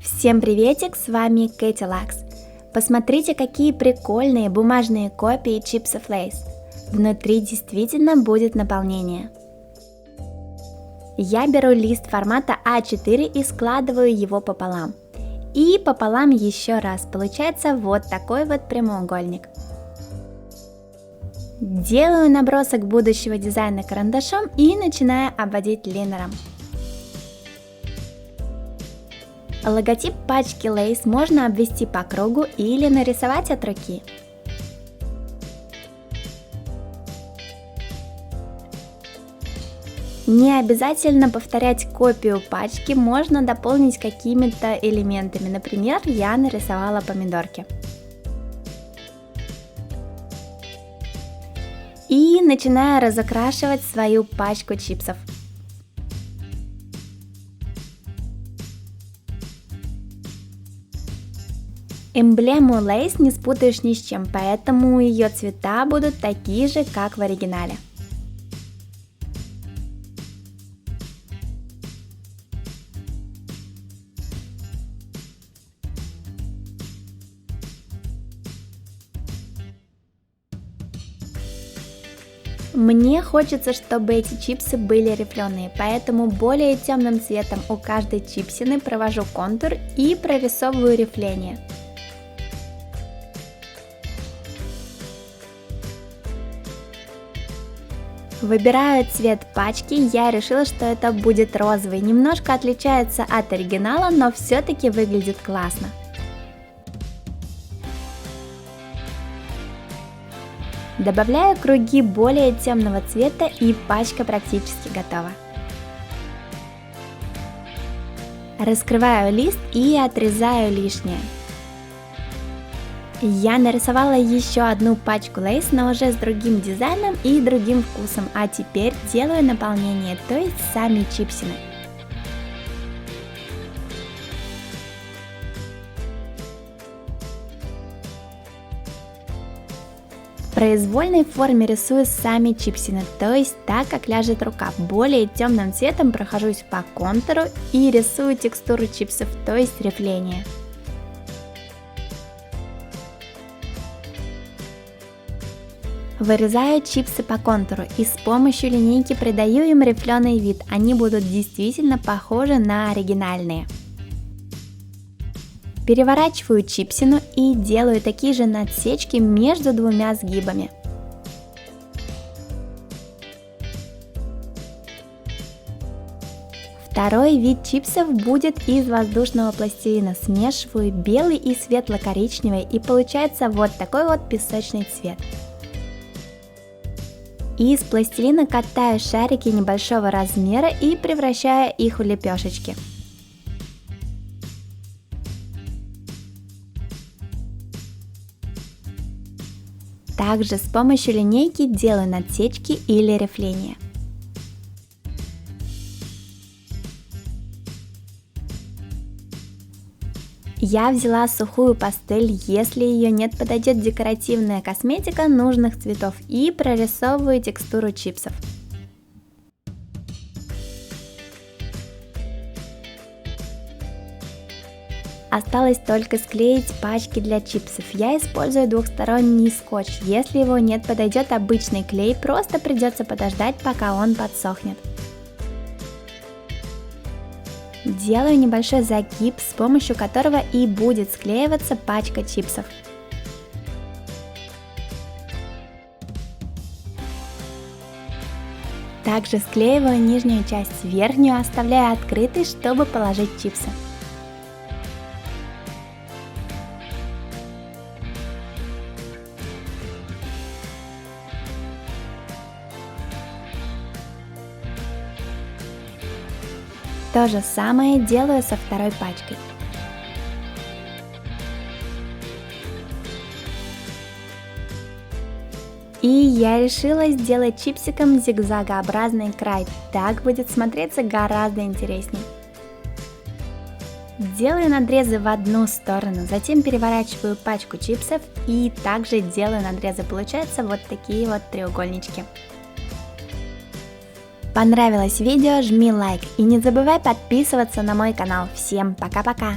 Всем приветик, с вами Кэти Лакс. Посмотрите, какие прикольные бумажные копии чипсов Lay's. Внутри действительно будет наполнение. Я беру лист формата А4 и складываю его пополам. И пополам еще раз, получается вот такой вот прямоугольник. Делаю набросок будущего дизайна карандашом и начинаю обводить линером. Логотип пачки Lay's можно обвести по кругу или нарисовать от руки. Не обязательно повторять копию пачки, можно дополнить какими-то элементами. Например, я нарисовала помидорки. И начинаю разукрашивать свою пачку чипсов. Эмблему Lay's не спутаешь ни с чем, поэтому ее цвета будут такие же, как в оригинале. Мне хочется, чтобы эти чипсы были рифленые, поэтому более темным цветом у каждой чипсины провожу контур и прорисовываю рифление. Выбираю цвет пачки, я решила, что это будет розовый, немножко отличается от оригинала, но все-таки выглядит классно. Добавляю круги более темного цвета и пачка практически готова. Раскрываю лист и отрезаю лишнее. Я нарисовала еще одну пачку Lay's, но уже с другим дизайном и другим вкусом, а теперь делаю наполнение, то есть сами чипсины. В произвольной форме рисую сами чипсины, то есть так, как ляжет рука. Более темным цветом прохожусь по контуру и рисую текстуру чипсов, то есть рифление. Вырезаю чипсы по контуру и с помощью линейки придаю им рифленый вид, они будут действительно похожи на оригинальные. Переворачиваю чипсину и делаю такие же надсечки между двумя сгибами. Второй вид чипсов будет из воздушного пластилина. Смешиваю белый и светло-коричневый и получается вот такой вот песочный цвет. Из пластилина катаю шарики небольшого размера и превращаю их в лепешечки. Также с помощью линейки делаю надсечки или рифления. Я взяла сухую пастель, если ее нет, подойдет декоративная косметика нужных цветов и прорисовываю текстуру чипсов. Осталось только склеить пачки для чипсов. Я использую двухсторонний скотч, если его нет, подойдет обычный клей, просто придется подождать, пока он подсохнет. Делаю небольшой загиб, с помощью которого и будет склеиваться пачка чипсов. Также склеиваю нижнюю часть, верхнюю оставляю открытой, чтобы положить чипсы. То же самое делаю со второй пачкой. И я решила сделать чипсиком зигзагообразный край, так будет смотреться гораздо интересней. Делаю надрезы в одну сторону, затем переворачиваю пачку чипсов и также делаю надрезы, получаются вот такие вот треугольнички. Понравилось видео, жми лайк и не забывай подписываться на мой канал. Всем пока-пока!